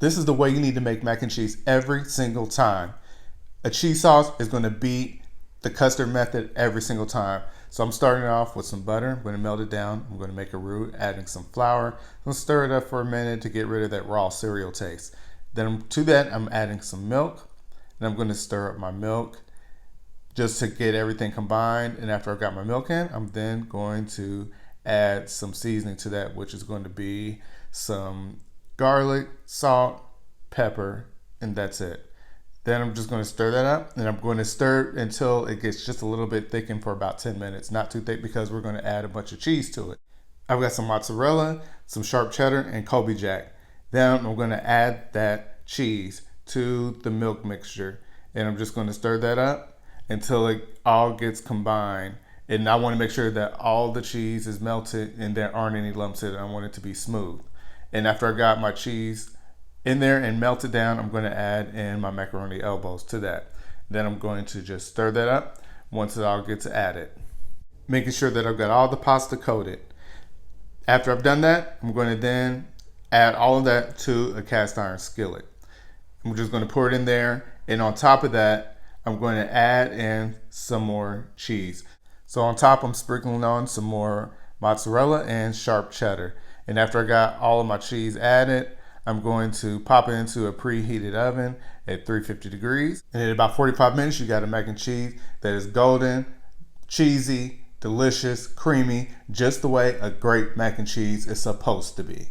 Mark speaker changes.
Speaker 1: This is the way you need to make mac and cheese every single time. A cheese sauce is going to beat the custard method every single time. So I'm starting off with some butter. I'm going to melt it down. I'm going to make a roux, adding some flour. I'm going to stir it up for a minute to get rid of that raw cereal taste. Then to that, I'm adding some milk. And I'm going to stir up my milk just to get everything combined. And after I've got my milk in, I'm then going to add some seasoning to that, which is going to be some garlic, salt, pepper, and that's it. Then I'm just going to stir that up, and I'm going to stir it until it gets just a little bit thickened for about 10 minutes. Not too thick because we're going to add a bunch of cheese to it. I've got some mozzarella, some sharp cheddar, and Colby Jack. Then I'm going to add that cheese to the milk mixture, and I'm just going to stir that up until it all gets combined. And I want to make sure that all the cheese is melted and there aren't any lumps in it. I want it to be smooth. And after I got my cheese in there and melted down, I'm going to add in my macaroni elbows to that. Then I'm going to just stir that up once it all gets added, making sure that I've got all the pasta coated. After I've done that, I'm going to then add all of that to a cast iron skillet. I'm just going to pour it in there, and on top of that, I'm going to add in some more cheese. So on top, I'm sprinkling on some more mozzarella and sharp cheddar. And after I got all of my cheese added, I'm going to pop it into a preheated oven at 350 degrees. And in about 45 minutes, you got a mac and cheese that is golden, cheesy, delicious, creamy, just the way a great mac and cheese is supposed to be.